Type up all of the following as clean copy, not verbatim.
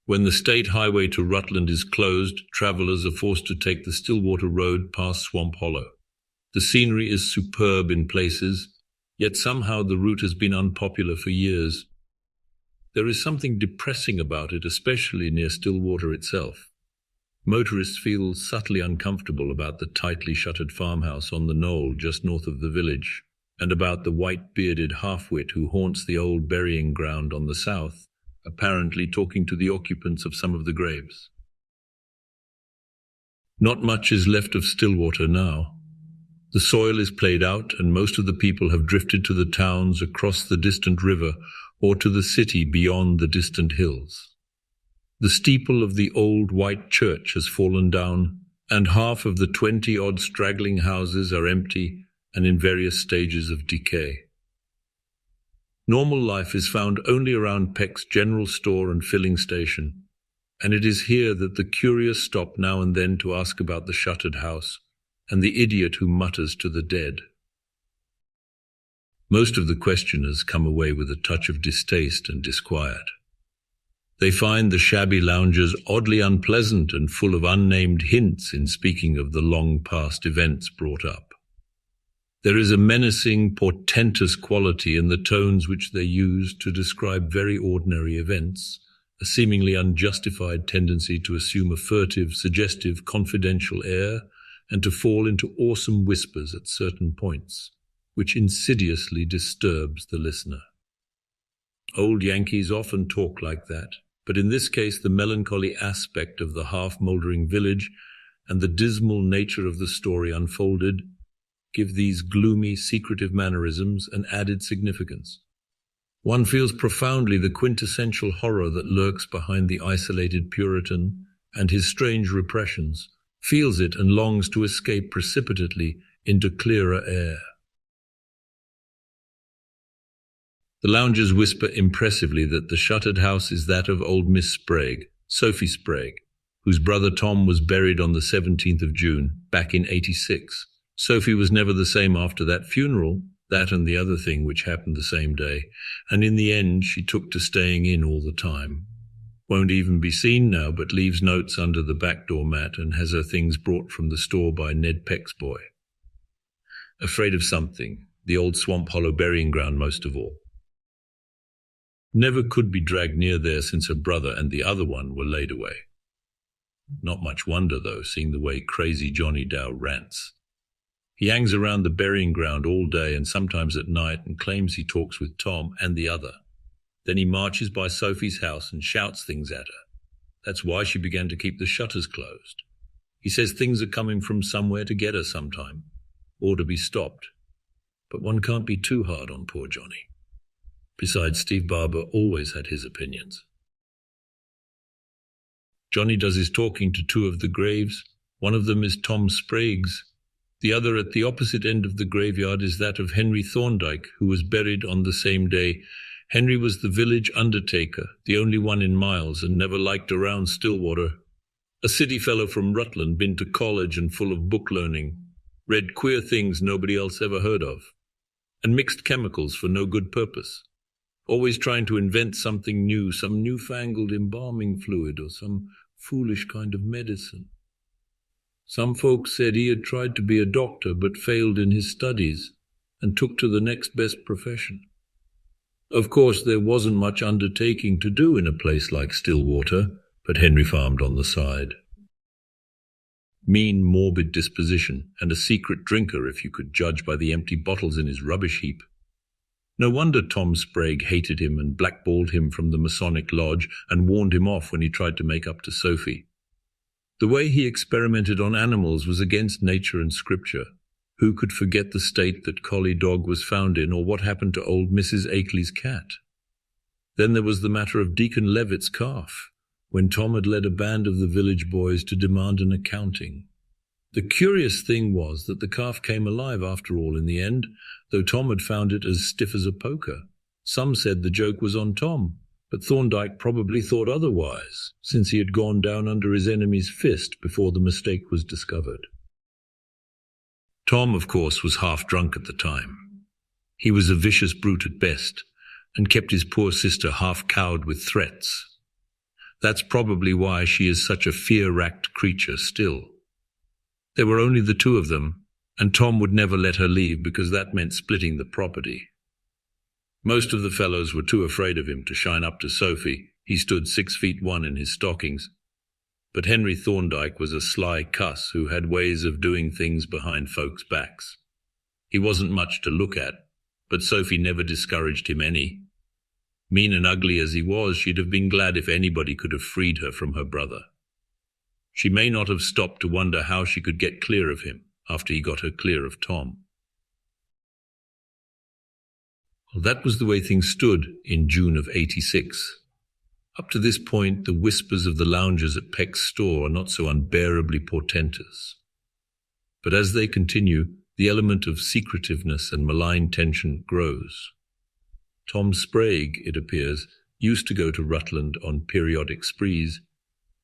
When the state highway to Rutland is closed, travellers are forced to take the Stillwater Road past Swamp Hollow. The scenery is superb in places, yet somehow the route has been unpopular for years. There is something depressing about it, especially near Stillwater itself. Motorists feel subtly uncomfortable about the tightly shuttered farmhouse on the knoll just north of the village, and about the white-bearded half-wit who haunts the old burying ground on the south, apparently talking to the occupants of some of the graves. Not much is left of Stillwater now. The soil is played out, and most of the people have drifted to the towns across the distant river or to the city beyond the distant hills. The steeple of the old white church has fallen down, and half of the 20-odd straggling houses are empty and in various stages of decay. Normal life is found only around Peck's general store and filling station, and it is here that the curious stop now and then to ask about the shuttered house and the idiot who mutters to the dead. Most of the questioners come away with a touch of distaste and disquiet. They find the shabby loungers oddly unpleasant and full of unnamed hints in speaking of the long-past events brought up. There is a menacing, portentous quality in the tones which they use to describe very ordinary events, a seemingly unjustified tendency to assume a furtive, suggestive, confidential air, and to fall into awesome whispers at certain points, which insidiously disturbs the listener. Old Yankees often talk like that, but in this case the melancholy aspect of the half-mouldering village and the dismal nature of the story unfolded give these gloomy, secretive mannerisms an added significance. One feels profoundly the quintessential horror that lurks behind the isolated Puritan and his strange repressions, feels it and longs to escape precipitately into clearer air. The loungers whisper impressively that the shuttered house is that of old Miss Sprague, Sophie Sprague, whose brother Tom was buried on the 17th of June, back in '86. Sophie was never the same after that funeral, that and the other thing which happened the same day, and in the end she took to staying in all the time. Won't even be seen now, but leaves notes under the back door mat and has her things brought from the store by Ned Peck's boy. Afraid of something, the old Swamp Hollow burying ground most of all. Never could be dragged near there since her brother and the other one were laid away. Not much wonder, though, seeing the way crazy Johnny Dow rants. He hangs around the burying ground all day and sometimes at night and claims he talks with Tom and the other. Then he marches by Sophie's house and shouts things at her. That's why she began to keep the shutters closed. He says things are coming from somewhere to get her sometime, or to be stopped. But one can't be too hard on poor Johnny. Besides, Steve Barber always had his opinions. Johnny does his talking to two of the graves. One of them is Tom Sprague's. The other at the opposite end of the graveyard is that of Henry Thorndyke, who was buried on the same day. Henry was the village undertaker, the only one in Miles, and never liked around Stillwater. A city fellow from Rutland, been to college and full of book learning, read queer things nobody else ever heard of, and mixed chemicals for no good purpose. Always trying to invent something new, some newfangled embalming fluid or some foolish kind of medicine. Some folks said he had tried to be a doctor but failed in his studies and took to the next best profession. Of course, there wasn't much undertaking to do in a place like Stillwater, but Henry farmed on the side. Mean, morbid disposition, and a secret drinker if you could judge by the empty bottles in his rubbish heap. No wonder Tom Sprague hated him and blackballed him from the Masonic Lodge and warned him off when he tried to make up to Sophie. The way he experimented on animals was against nature and scripture. Who could forget the state that collie dog was found in, or what happened to old Mrs. Akeley's cat? Then there was the matter of Deacon Levitt's calf, when Tom had led a band of the village boys to demand an accounting. The curious thing was that the calf came alive after all in the end, though Tom had found it as stiff as a poker. Some said the joke was on Tom, but Thorndyke probably thought otherwise, since he had gone down under his enemy's fist before the mistake was discovered. Tom, of course, was half drunk at the time. He was a vicious brute at best, and kept his poor sister half cowed with threats. That's probably why she is such a fear-racked creature still. There were only the two of them, and Tom would never let her leave because that meant splitting the property. Most of the fellows were too afraid of him to shine up to Sophie. He stood 6'1" in his stockings. But Henry Thorndyke was a sly cuss who had ways of doing things behind folks' backs. He wasn't much to look at, but Sophie never discouraged him any. Mean and ugly as he was, she'd have been glad if anybody could have freed her from her brother. She may not have stopped to wonder how she could get clear of him after he got her clear of Tom. Well, that was the way things stood in June of '86. Up to this point, the whispers of the loungers at Peck's store are not so unbearably portentous. But as they continue, the element of secretiveness and malign tension grows. Tom Sprague, it appears, used to go to Rutland on periodic sprees,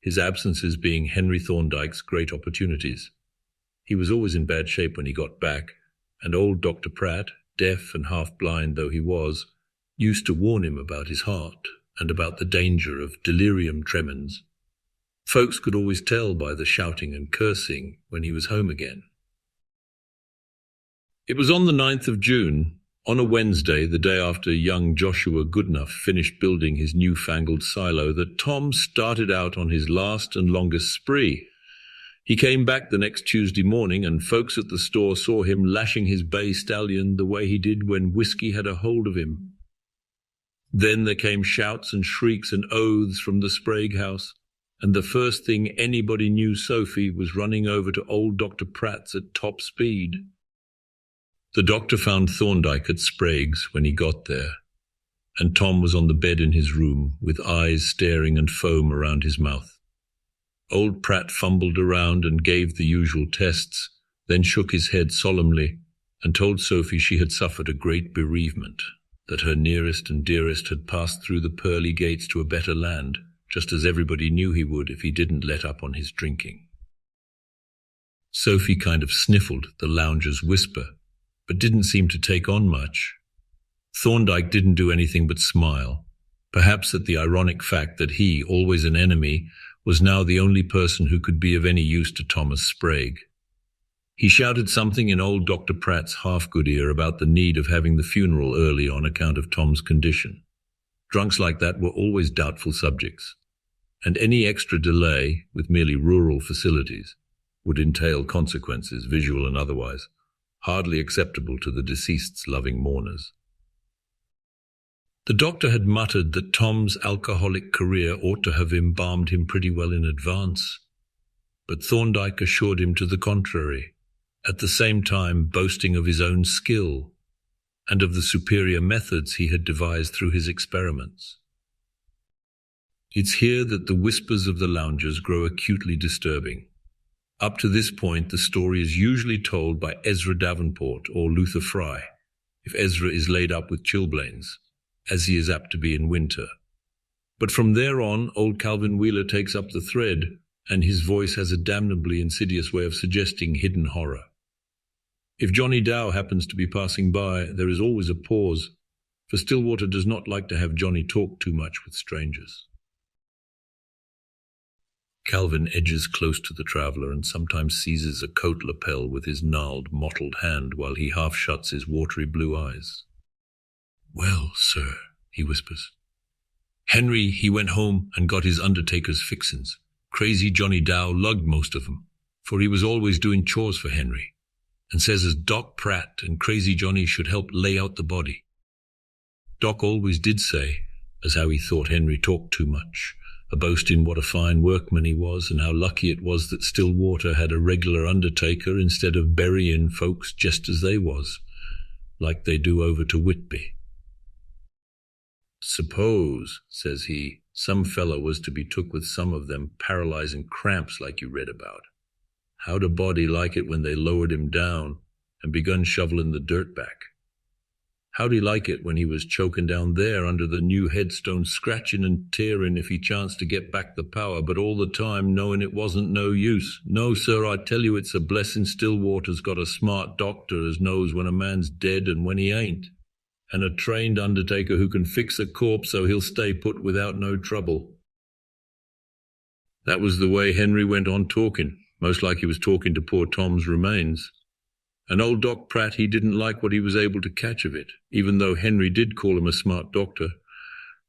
his absences being Henry Thorndyke's great opportunities. He was always in bad shape when he got back, and old Dr. Pratt, deaf and half-blind though he was, used to warn him about his heart and about the danger of delirium tremens. Folks could always tell by the shouting and cursing when he was home again. It was on the 9th of June, on a Wednesday, the day after young Joshua Goodenough finished building his newfangled silo, that Tom started out on his last and longest spree. He came back the next Tuesday morning, and folks at the store saw him lashing his bay stallion the way he did when whiskey had a hold of him. Then there came shouts and shrieks and oaths from the Sprague house, and the first thing anybody knew, Sophie was running over to old Dr. Pratt's at top speed. The doctor found Thorndyke at Sprague's when he got there, and Tom was on the bed in his room, with eyes staring and foam around his mouth. Old Pratt fumbled around and gave the usual tests, then shook his head solemnly and told Sophie she had suffered a great bereavement, that her nearest and dearest had passed through the pearly gates to a better land, just as everybody knew he would if he didn't let up on his drinking. Sophie kind of sniffled the lounger's whisper, but didn't seem to take on much. Thorndyke didn't do anything but smile, perhaps at the ironic fact that he, always an enemy, was now the only person who could be of any use to Thomas Sprague. He shouted something in old Dr. Pratt's half-good ear about the need of having the funeral early on account of Tom's condition. Drunks like that were always doubtful subjects, and any extra delay, with merely rural facilities, would entail consequences, visual and otherwise, hardly acceptable to the deceased's loving mourners. The doctor had muttered that Tom's alcoholic career ought to have embalmed him pretty well in advance, but Thorndyke assured him to the contrary, at the same time boasting of his own skill and of the superior methods he had devised through his experiments. It's here that the whispers of the loungers grow acutely disturbing. Up to this point, the story is usually told by Ezra Davenport or Luther Fry, if Ezra is laid up with chilblains, as he is apt to be in winter. But from there on, old Calvin Wheeler takes up the thread, and his voice has a damnably insidious way of suggesting hidden horror. If Johnny Dow happens to be passing by, there is always a pause, for Stillwater does not like to have Johnny talk too much with strangers. Calvin edges close to the traveller and sometimes seizes a coat lapel with his gnarled, mottled hand while he half shuts his watery blue eyes. "Well, sir," he whispers. "Henry, he went home and got his undertaker's fixins. Crazy Johnny Dow lugged most of 'em, for he was always doing chores for Henry, and says as Doc Pratt and Crazy Johnny should help lay out the body. Doc always did say as how he thought Henry talked too much, a boastin' what a fine workman he was, and how lucky it was that Stillwater had a regular undertaker instead of burying folks just as they was, like they do over to Whitby. Suppose, says he, some fellow was to be took with some of them paralyzing cramps like you read about. How'd a body like it when they lowered him down and begun shoveling the dirt back? How'd he like it when he was choking down there under the new headstone, scratching and tearing if he chanced to get back the power, but all the time knowing it wasn't no use? No, sir, I tell you it's a blessing Stillwater's got a smart doctor as knows when a man's dead and when he ain't, and a trained undertaker who can fix a corpse so he'll stay put without no trouble. That was the way Henry went on talking, most like he was talking to poor Tom's remains. And old Doc Pratt, he didn't like what he was able to catch of it, even though Henry did call him a smart doctor.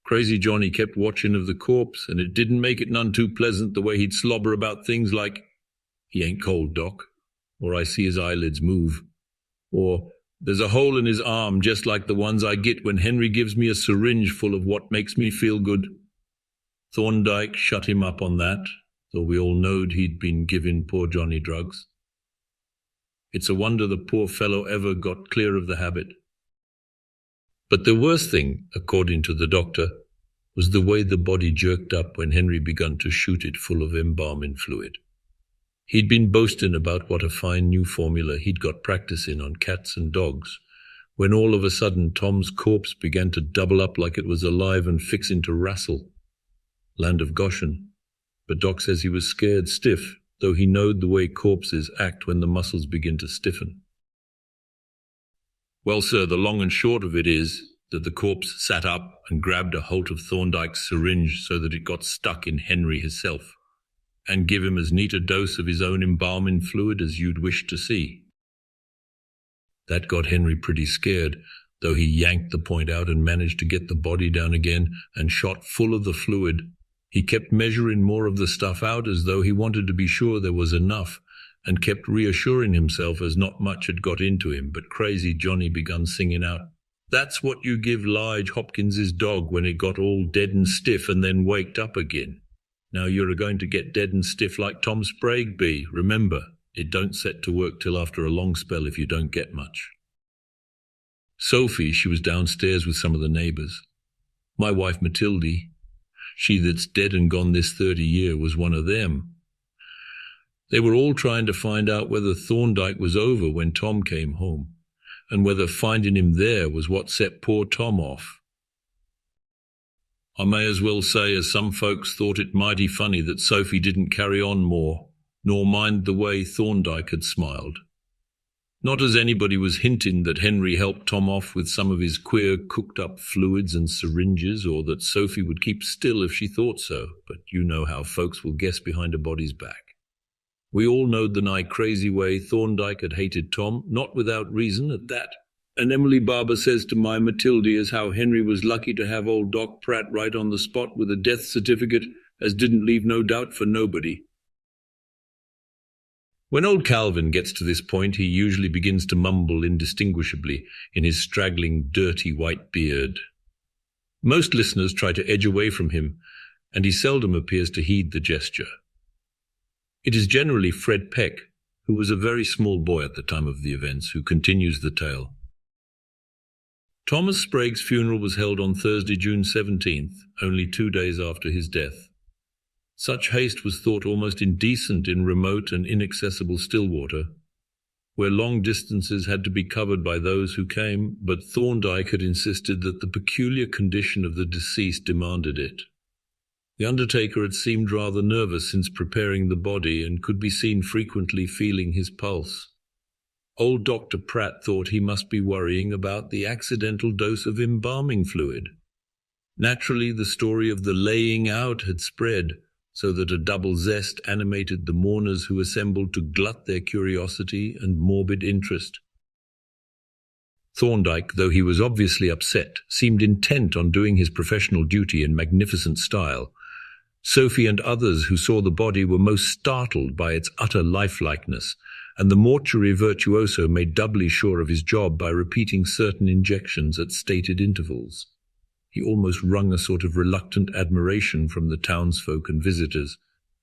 Crazy Johnny kept watching of the corpse, and it didn't make it none too pleasant the way he'd slobber about things like, "He ain't cold, Doc," or "I see his eyelids move," or "There's a hole in his arm just like the ones I get when Henry gives me a syringe full of what makes me feel good." Thorndyke shut him up on that, though we all knowed he'd been giving poor Johnny drugs. It's a wonder the poor fellow ever got clear of the habit. But the worst thing, according to the doctor, was the way the body jerked up when Henry begun to shoot it full of embalming fluid. He'd been boasting about what a fine new formula he'd got practicing on cats and dogs, when all of a sudden Tom's corpse began to double up like it was alive and fixin to wrassle. Land of Goshen. But Doc says he was scared stiff, though he knowed the way corpses act when the muscles begin to stiffen. Well, sir, the long and short of it is that the corpse sat up and grabbed a holt of Thorndyke's syringe so that it got stuck in Henry himself, and give him as neat a dose of his own embalming fluid as you'd wish to see. That got Henry pretty scared, though he yanked the point out and managed to get the body down again and shot full of the fluid. He kept measuring more of the stuff out as though he wanted to be sure there was enough, and kept reassuring himself as not much had got into him, but crazy Johnny begun singing out, "That's what you give Lige Hopkins's dog when it got all dead and stiff and then waked up again. Now you're a-going to get dead and stiff like Tom Sprague be. Remember, it don't set to work till after a long spell if you don't get much." Sophie, she was downstairs with some of the neighbours. My wife Matilde, she that's dead and gone this 30 year, was one of them. They were all trying to find out whether Thorndyke was over when Tom came home, and whether finding him there was what set poor Tom off. I may as well say as some folks thought it mighty funny that Sophie didn't carry on more, nor mind the way Thorndyke had smiled. Not as anybody was hinting that Henry helped Tom off with some of his queer cooked-up fluids and syringes, or that Sophie would keep still if she thought so, but you know how folks will guess behind a body's back. We all knowed the nigh crazy way Thorndyke had hated Tom, not without reason at that. And Emily Barber says to my Matilde as how Henry was lucky to have old Doc Pratt right on the spot with a death certificate as didn't leave no doubt for nobody. When old Calvin gets to this point, he usually begins to mumble indistinguishably in his straggling, dirty white beard. Most listeners try to edge away from him, and he seldom appears to heed the gesture. It is generally Fred Peck, who was a very small boy at the time of the events, who continues the tale. Thomas Sprague's funeral was held on Thursday, June 17th, only 2 days after his death. Such haste was thought almost indecent in remote and inaccessible Stillwater, where long distances had to be covered by those who came, but Thorndyke had insisted that the peculiar condition of the deceased demanded it. The undertaker had seemed rather nervous since preparing the body, and could be seen frequently feeling his pulse. Old Dr. Pratt thought he must be worrying about the accidental dose of embalming fluid. Naturally, the story of the laying out had spread, so that a double zest animated the mourners who assembled to glut their curiosity and morbid interest. Thorndyke, though he was obviously upset, seemed intent on doing his professional duty in magnificent style. Sophie and others who saw the body were most startled by its utter lifelikeness, and the mortuary virtuoso made doubly sure of his job by repeating certain injections at stated intervals. He almost wrung a sort of reluctant admiration from the townsfolk and visitors,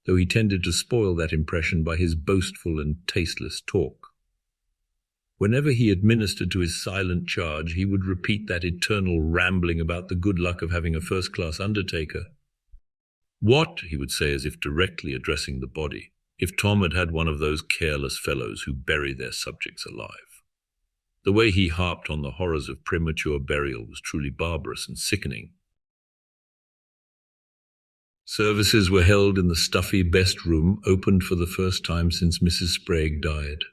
though he tended to spoil that impression by his boastful and tasteless talk. Whenever he administered to his silent charge, he would repeat that eternal rambling about the good luck of having a first-class undertaker. What, he would say as if directly addressing the body, if Tom had had one of those careless fellows who bury their subjects alive? The way he harped on the horrors of premature burial was truly barbarous and sickening. Services were held in the stuffy best room, opened for the first time since Mrs. Sprague died.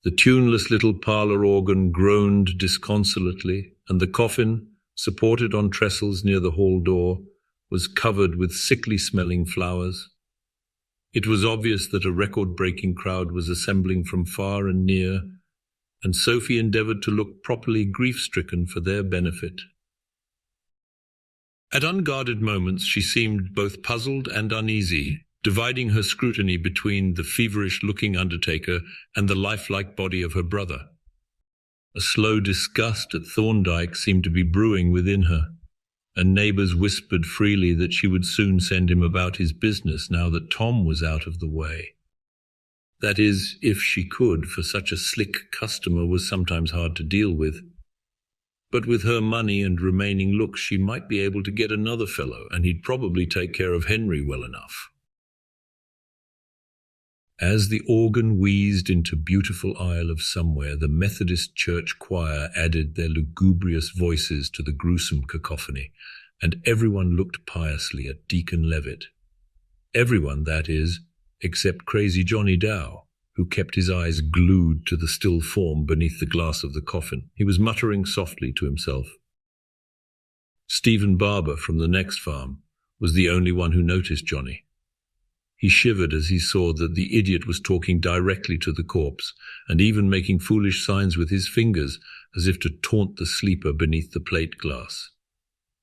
The tuneless little parlour organ groaned disconsolately, and the coffin, supported on trestles near the hall door, was covered with sickly-smelling flowers. It was obvious that a record-breaking crowd was assembling from far and near, and Sophie endeavoured to look properly grief-stricken for their benefit. At unguarded moments she seemed both puzzled and uneasy, dividing her scrutiny between the feverish-looking undertaker and the lifelike body of her brother. A slow disgust at Thorndyke seemed to be brewing within her, and neighbours whispered freely that she would soon send him about his business now that Tom was out of the way. That is, if she could, for such a slick customer was sometimes hard to deal with. But with her money and remaining looks she might be able to get another fellow, and he'd probably take care of Henry well enough. As the organ wheezed into Beautiful Isle of Somewhere, the Methodist church choir added their lugubrious voices to the gruesome cacophony, and everyone looked piously at Deacon Levitt. Everyone, that is, except crazy Johnny Dow, who kept his eyes glued to the still form beneath the glass of the coffin. He was muttering softly to himself. Stephen Barber from the next farm was the only one who noticed Johnny. He shivered as he saw that the idiot was talking directly to the corpse, and even making foolish signs with his fingers, as if to taunt the sleeper beneath the plate glass.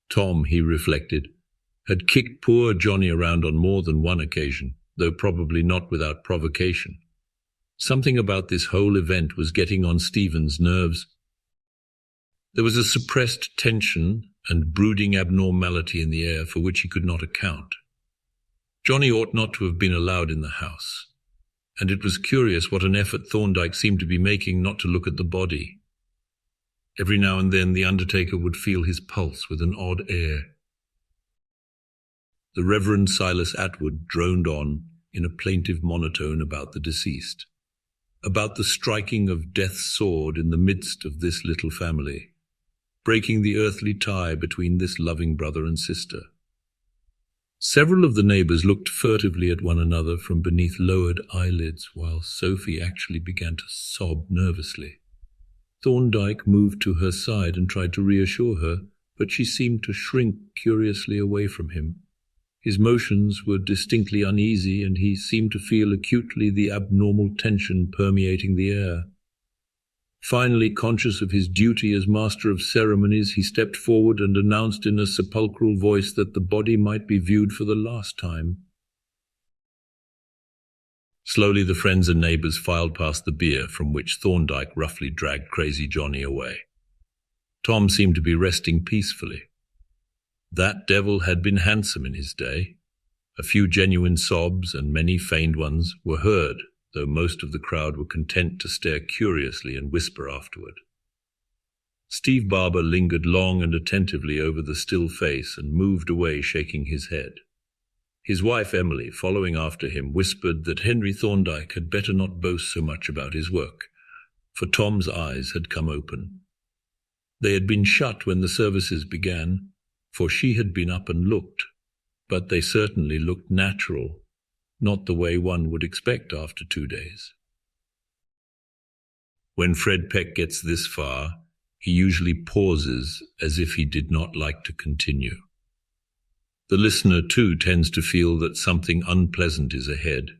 Tom, he reflected, had kicked poor Johnny around on more than one occasion, though probably not without provocation. Something about this whole event was getting on Stephen's nerves. There was a suppressed tension and brooding abnormality in the air for which he could not account. Johnny ought not to have been allowed in the house, and it was curious what an effort Thorndyke seemed to be making not to look at the body. Every now and then the undertaker would feel his pulse with an odd air. The Reverend Silas Atwood droned on in a plaintive monotone about the deceased, about the striking of death's sword in the midst of this little family, breaking the earthly tie between this loving brother and sister. Several of the neighbours looked furtively at one another from beneath lowered eyelids, while Sophie actually began to sob nervously. Thorndyke moved to her side and tried to reassure her, but she seemed to shrink curiously away from him. His motions were distinctly uneasy, and he seemed to feel acutely the abnormal tension permeating the air. Finally, conscious of his duty as master of ceremonies, he stepped forward and announced in a sepulchral voice that the body might be viewed for the last time. Slowly the friends and neighbours filed past the bier, from which Thorndyke roughly dragged crazy Johnny away. Tom seemed to be resting peacefully. That devil had been handsome in his day. A few genuine sobs and many feigned ones were heard, though most of the crowd were content to stare curiously and whisper afterward. Steve Barber lingered long and attentively over the still face and moved away shaking his head. His wife Emily, following after him, whispered that Henry Thorndyke had better not boast so much about his work, for Tom's eyes had come open. They had been shut when the services began, for she had been up and looked, but they certainly looked natural, not the way one would expect after 2 days. When Fred Peck gets this far, he usually pauses as if he did not like to continue. The listener, too, tends to feel that something unpleasant is ahead,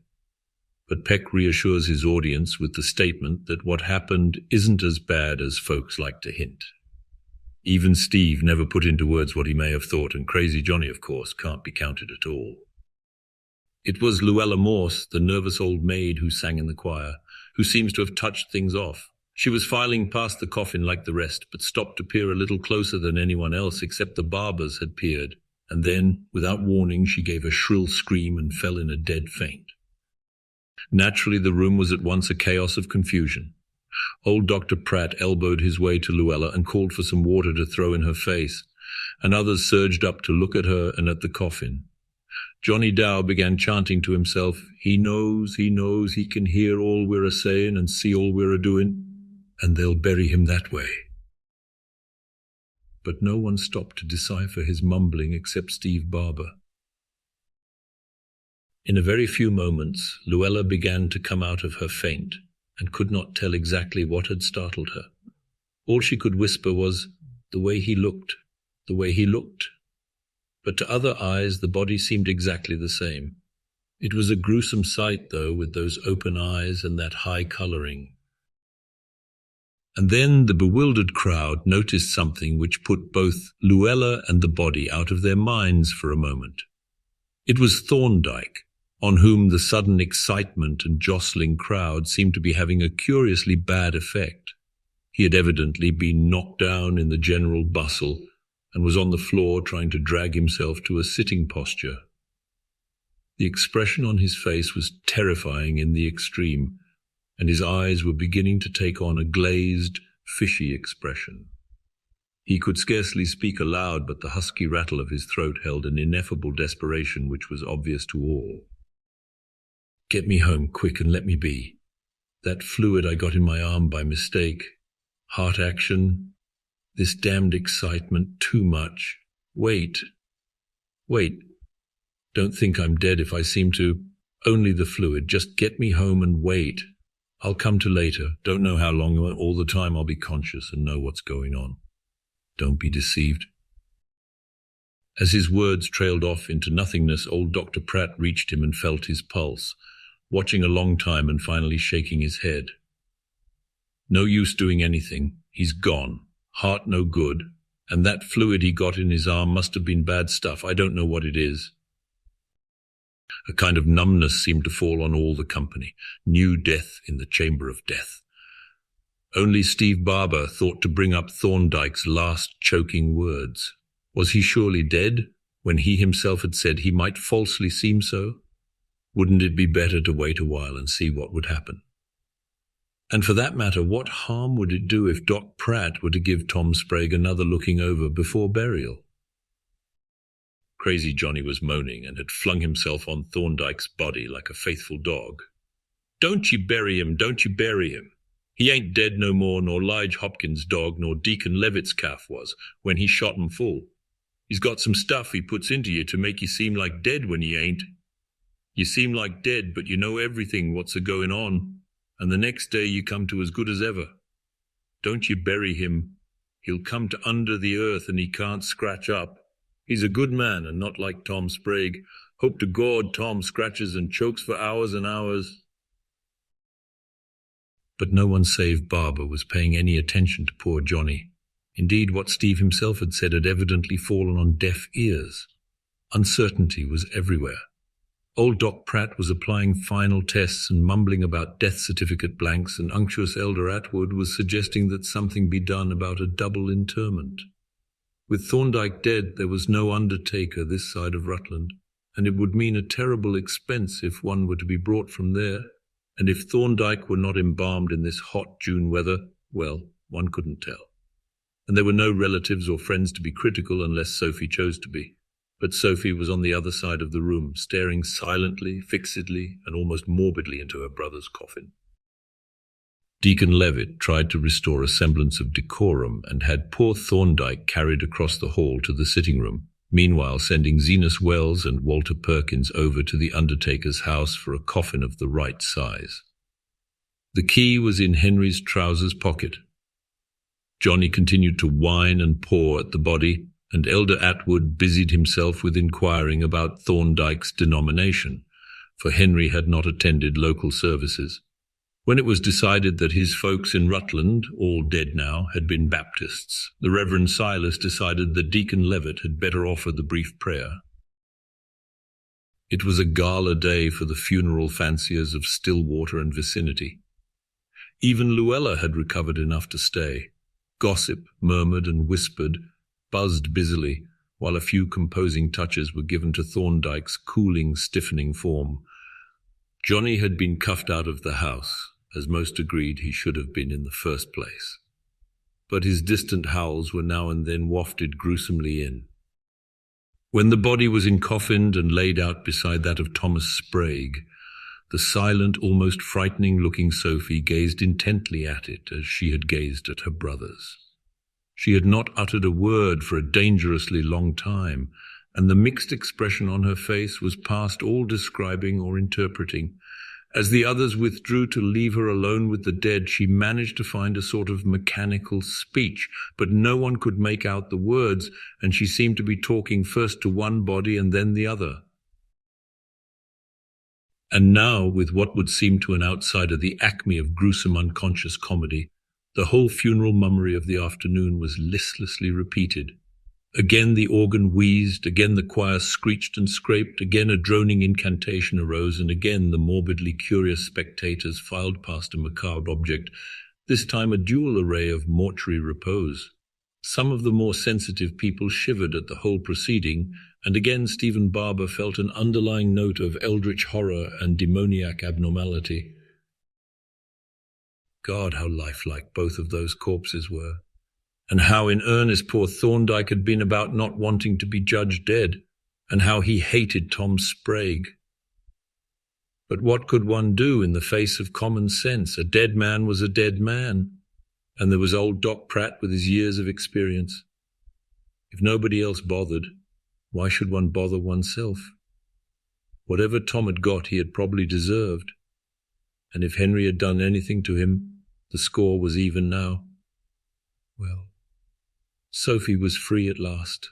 but Peck reassures his audience with the statement that what happened isn't as bad as folks like to hint. Even Steve never put into words what he may have thought, and crazy Johnny, of course, can't be counted at all. It was Luella Morse, the nervous old maid who sang in the choir, who seems to have touched things off. She was filing past the coffin like the rest, but stopped to peer a little closer than anyone else except the Barbers had peered, and then, without warning, she gave a shrill scream and fell in a dead faint. Naturally, the room was at once a chaos of confusion. Old Dr. Pratt elbowed his way to Luella and called for some water to throw in her face, and others surged up to look at her and at the coffin. Johnny Dow began chanting to himself, he knows, he can hear all we're a-saying and see all we're a-doing, and they'll bury him that way." But no one stopped to decipher his mumbling except Steve Barber. In a very few moments, Luella began to come out of her faint, and could not tell exactly what had startled her. All she could whisper was, "The way he looked, the way he looked." but to other eyes the body seemed exactly the same. It was a gruesome sight, though, with those open eyes and that high colouring. And then the bewildered crowd noticed something which put both Luella and the body out of their minds for a moment. It was Thorndyke, on whom the sudden excitement and jostling crowd seemed to be having a curiously bad effect. He had evidently been knocked down in the general bustle and was on the floor trying to drag himself to a sitting posture. The expression on his face was terrifying in the extreme, and his eyes were beginning to take on a glazed, fishy expression. He could scarcely speak aloud, but the husky rattle of his throat held an ineffable desperation which was obvious to all. "Get me home, quick, and let me be. That fluid I got in my arm by mistake. Heart action. This damned excitement, too much. Wait. Don't think I'm dead if I seem to. Only the fluid. Just get me home and wait. I'll come to later. Don't know how long. All the time I'll be conscious and know what's going on. Don't be deceived." As his words trailed off into nothingness, old Dr. Pratt reached him and felt his pulse, watching a long time and finally shaking his head. "No use doing anything. He's gone. Heart no good. And that fluid he got in his arm must have been bad stuff. I don't know what it is." A kind of numbness seemed to fall on all the company. New death in the chamber of death. Only Steve Barber thought to bring up Thorndyke's last choking words. Was he surely dead, when he himself had said he might falsely seem so? Wouldn't it be better to wait a while and see what would happen? And for that matter, what harm would it do if Doc Pratt were to give Tom Sprague another looking over before burial? Crazy Johnny was moaning and had flung himself on Thorndyke's body like a faithful dog. "Don't you bury him, don't you bury him. He ain't dead no more nor Lige Hopkins' dog nor Deacon Levitt's calf was when he shot 'em full. He's got some stuff he puts into you to make you seem like dead when you ain't. You seem like dead, but you know everything what's a-going on, and the next day you come to as good as ever. Don't you bury him. He'll come to under the earth and he can't scratch up. He's a good man and not like Tom Sprague. Hope to God Tom scratches and chokes for hours and hours." But no one save Barber was paying any attention to poor Johnny. Indeed, what Steve himself had said had evidently fallen on deaf ears. Uncertainty was everywhere. Old Doc Pratt was applying final tests and mumbling about death certificate blanks, and unctuous Elder Atwood was suggesting that something be done about a double interment. With Thorndyke dead, there was no undertaker this side of Rutland, and it would mean a terrible expense if one were to be brought from there. And if Thorndyke were not embalmed in this hot June weather, well, one couldn't tell. And there were no relatives or friends to be critical unless Sophie chose to be. But Sophie was on the other side of the room, staring silently, fixedly, and almost morbidly into her brother's coffin. Deacon Levitt tried to restore a semblance of decorum and had poor Thorndyke carried across the hall to the sitting room, meanwhile sending Zenas Wells and Walter Perkins over to the undertaker's house for a coffin of the right size. The key was in Henry's trousers pocket. Johnny continued to whine and paw at the body, and Elder Atwood busied himself with inquiring about Thorndyke's denomination, for Henry had not attended local services. When it was decided that his folks in Rutland, all dead now, had been Baptists, the Reverend Silas decided that Deacon Levitt had better offer the brief prayer. It was a gala day for the funeral fanciers of Stillwater and vicinity. Even Luella had recovered enough to stay. Gossip murmured and whispered, buzzed busily, while a few composing touches were given to Thorndyke's cooling, stiffening form. Johnny had been cuffed out of the house, as most agreed he should have been in the first place. But his distant howls were now and then wafted gruesomely in. When the body was encoffined and laid out beside that of Thomas Sprague, the silent, almost frightening-looking Sophie gazed intently at it as she had gazed at her brothers. She had not uttered a word for a dangerously long time, and the mixed expression on her face was past all describing or interpreting, As the others withdrew to leave her alone with the dead, she managed to find a sort of mechanical speech, but no one could make out the words, and she seemed to be talking first to one body and then the other. And now, with what would seem to an outsider the acme of gruesome unconscious comedy, the whole funeral mummery of the afternoon was listlessly repeated. Again the organ wheezed, again the choir screeched and scraped, again a droning incantation arose, and again the morbidly curious spectators filed past a macabre object, this time a dual array of mortuary repose. Some of the more sensitive people shivered at the whole proceeding, and again Stephen Barber felt an underlying note of eldritch horror and demoniac abnormality. God, how lifelike both of those corpses were, and how in earnest poor Thorndyke had been about not wanting to be judged dead, and how he hated Tom Sprague. But what could one do in the face of common sense? A dead man was a dead man, and there was old Doc Pratt with his years of experience. If nobody else bothered, why should one bother oneself? Whatever Tom had got, he had probably deserved, and if Henry had done anything to him, the score was even now. Well, Sophie was free at last.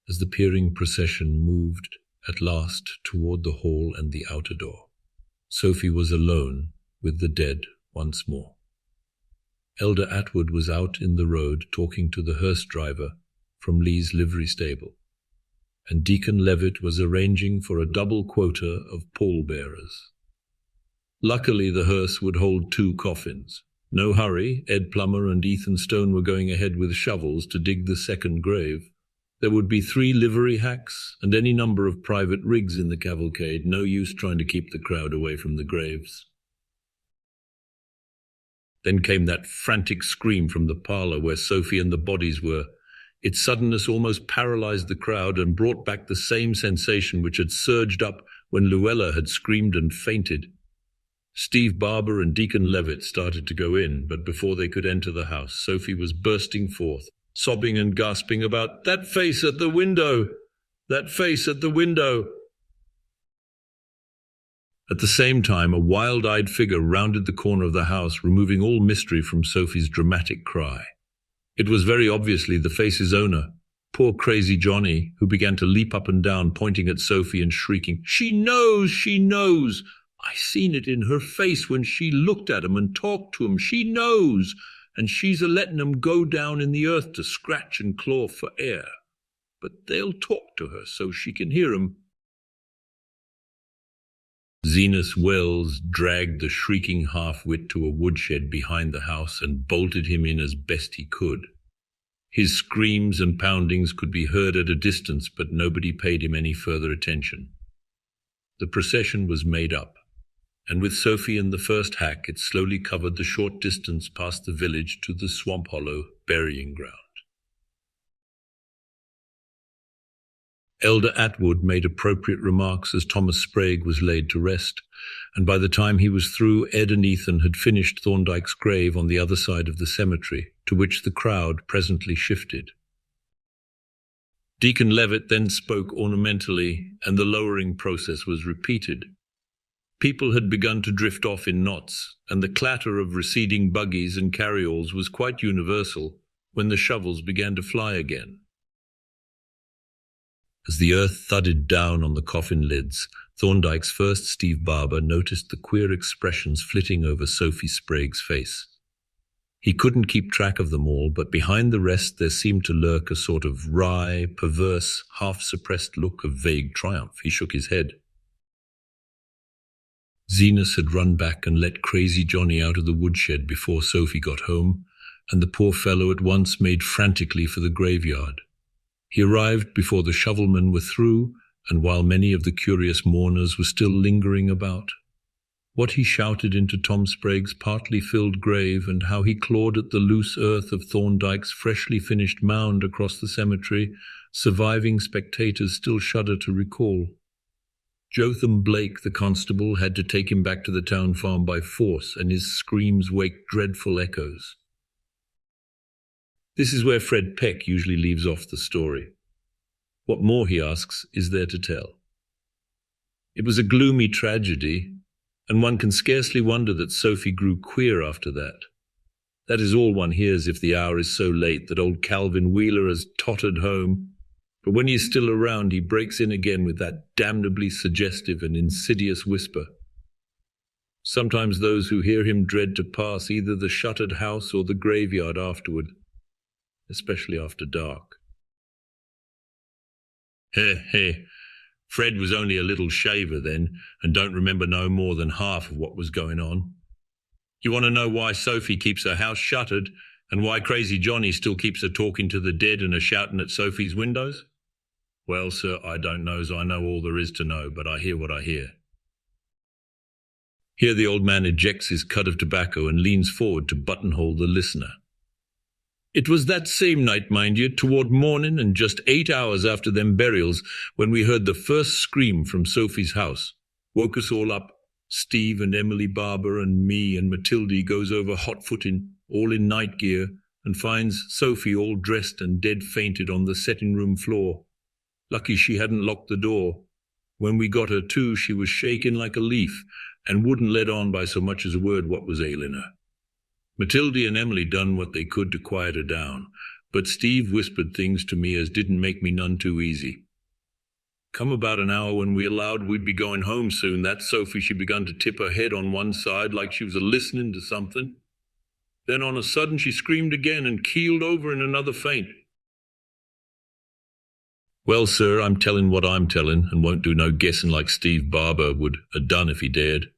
As the peering procession moved at last toward the hall and the outer door, Sophie was alone with the dead once more. Elder Atwood was out in the road talking to the hearse driver from Lee's livery stable, and Deacon Levitt was arranging for a double quota of pallbearers. Luckily, the hearse would hold 2 coffins. No hurry, Ed Plummer and Ethan Stone were going ahead with shovels to dig the second grave. There would be 3 livery hacks and any number of private rigs in the cavalcade, no use trying to keep the crowd away from the graves. Then came that frantic scream from the parlour where Sophie and the bodies were. Its suddenness almost paralyzed the crowd and brought back the same sensation which had surged up when Luella had screamed and fainted. Steve Barber and Deacon Levitt started to go in, but before they could enter the house, Sophie was bursting forth, sobbing and gasping about, "That face at the window! That face at the window!" At the same time, a wild-eyed figure rounded the corner of the house, removing all mystery from Sophie's dramatic cry. It was very obviously the face's owner, poor crazy Johnny, who began to leap up and down, pointing at Sophie and shrieking, "She knows! She knows! I seen it in her face when she looked at 'em and talked to 'em. She knows, and she's a-letting 'em go down in the earth to scratch and claw for air. But they'll talk to her so she can hear 'em." Zenas Wells dragged the shrieking half-wit to a woodshed behind the house and bolted him in as best he could. His screams and poundings could be heard at a distance, but nobody paid him any further attention. The procession was made up, and with Sophie in the first hack, it slowly covered the short distance past the village to the Swamp Hollow burying ground. Elder Atwood made appropriate remarks as Thomas Sprague was laid to rest, and by the time he was through, Ed and Ethan had finished Thorndyke's grave on the other side of the cemetery, to which the crowd presently shifted. Deacon Levitt then spoke ornamentally, and the lowering process was repeated. People had begun to drift off in knots, and the clatter of receding buggies and carryalls was quite universal when the shovels began to fly again. As the earth thudded down on the coffin lids, Thorndyke's first Steve Barber noticed the queer expressions flitting over Sophie Sprague's face. He couldn't keep track of them all, but behind the rest there seemed to lurk a sort of wry, perverse, half-suppressed look of vague triumph. He shook his head. Zenas had run back and let crazy Johnny out of the woodshed before Sophie got home, and the poor fellow at once made frantically for the graveyard. He arrived before the shovelmen were through, and while many of the curious mourners were still lingering about. What he shouted into Tom Sprague's partly filled grave, and how he clawed at the loose earth of Thorndyke's freshly finished mound across the cemetery, surviving spectators still shudder to recall. Jotham Blake, the constable, had to take him back to the town farm by force, and his screams waked dreadful echoes. This is where Fred Peck usually leaves off the story. What more, he asks, is there to tell? It was a gloomy tragedy, and one can scarcely wonder that Sophie grew queer after that. That is all one hears if the hour is so late that old Calvin Wheeler has tottered home. But when he is still around, he breaks in again with that damnably suggestive and insidious whisper. Sometimes those who hear him dread to pass either the shuttered house or the graveyard afterward, especially after dark. Heh. Fred was only a little shaver then, and don't remember no more than half of what was going on. You want to know why Sophie keeps her house shuttered, and why crazy Johnny still keeps her talking to the dead and shouting at Sophie's windows? Well, sir, I don't know as I know all there is to know, but I hear what I hear. Here the old man ejects his cud of tobacco and leans forward to buttonhole the listener. It was that same night, mind you, toward morning and just 8 hours after them burials, when we heard the first scream from Sophie's house. Woke us all up. Steve and Emily Barber and me and Matilde goes over hot-footing, all in night gear, and finds Sophie all dressed and dead fainted on the setting-room floor. Lucky she hadn't locked the door. When we got her to, she was shaking like a leaf, and wouldn't let on by so much as a word what was ailing her. Matilde and Emily done what they could to quiet her down, but Steve whispered things to me as didn't make me none too easy. Come about an hour when we allowed we'd be going home soon, that Sophie she begun to tip her head on one side like she was a-listening to something. Then on a sudden she screamed again and keeled over in another faint. Well, sir, I'm telling what I'm telling, and won't do no guessing like Steve Barber would have done if he dared.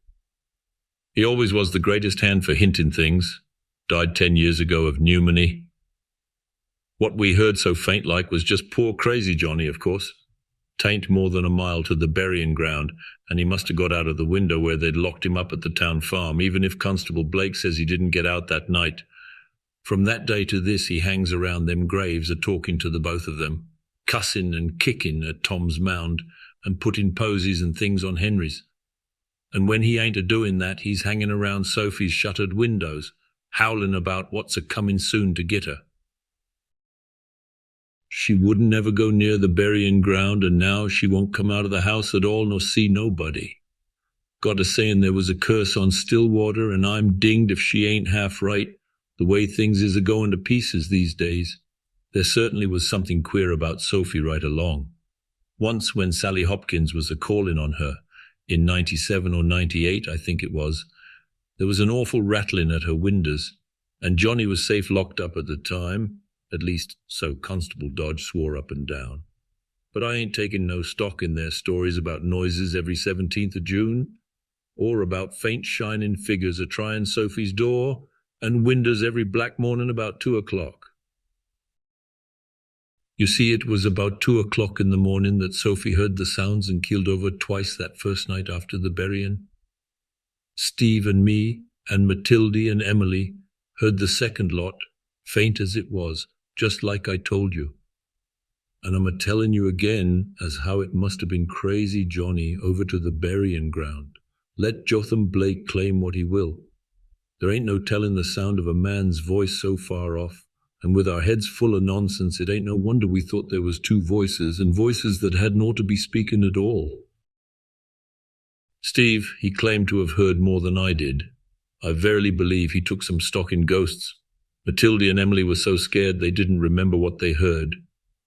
He always was the greatest hand for hinting things. Died 10 years ago of pneumonia. What we heard so faint like was just poor crazy Johnny, of course. Tain't more than a mile to the burying ground, and he must have got out of the window where they'd locked him up at the town farm, even if Constable Blake says he didn't get out that night. From that day to this he hangs around them graves a-talking to the both of them, cussing and kicking at Tom's mound, and putting posies and things on Henry's. And when he ain't a-doing that, he's hanging around Sophie's shuttered windows, howling about what's a-coming soon to get her. She wouldn't never go near the burying ground, and now she won't come out of the house at all nor see nobody. Got a saying there was a curse on Stillwater, and I'm dinged if she ain't half right, the way things is a-going to pieces these days. There certainly was something queer about Sophie right along. Once when Sally Hopkins was a-calling on her, in 97 or 98, I think it was, there was an awful rattling at her windows, and Johnny was safe locked up at the time. At least, so Constable Dodge swore up and down. But I ain't taking no stock in their stories about noises every 17th of June, or about faint shining figures a-trying Sophie's door and windows every black morning about 2 o'clock. You see, it was about 2 o'clock in the morning that Sophie heard the sounds and keeled over twice that first night after the burying. Steve and me and Matilde and Emily heard the second lot, faint as it was, just like I told you. And I'm a-telling you again as how it must have been crazy Johnny over to the burying ground. Let Jotham Blake claim what he will. There ain't no telling the sound of a man's voice so far off, and with our heads full of nonsense, it ain't no wonder we thought there was two voices, and voices that hadn't ought to be speaking at all. Steve, he claimed to have heard more than I did. I verily believe he took some stock in ghosts. Matilde and Emily were so scared they didn't remember what they heard.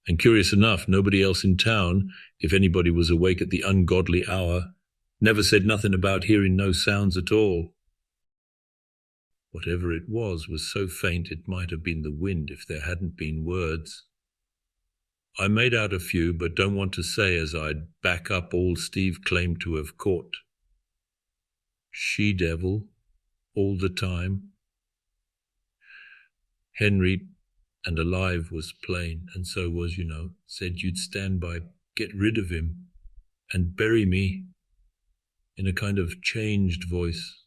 And curious enough, nobody else in town, if anybody was awake at the ungodly hour, never said nothing about hearing no sounds at all. Whatever it was so faint it might have been the wind if there hadn't been words. I made out a few, but don't want to say as I'd back up all Steve claimed to have caught. She-devil, all the time. Henry, and alive was plain, and so was, said you'd stand by, get rid of him, and bury me, in a kind of changed voice.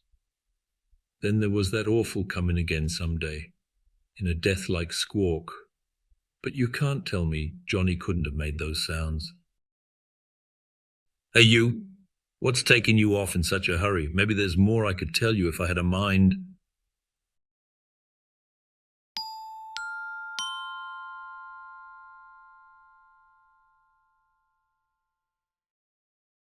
Then there was that awful coming again some day, in a death-like squawk. But you can't tell me Johnny couldn't have made those sounds. Hey, you! What's taking you off in such a hurry? Maybe there's more I could tell you if I had a mind.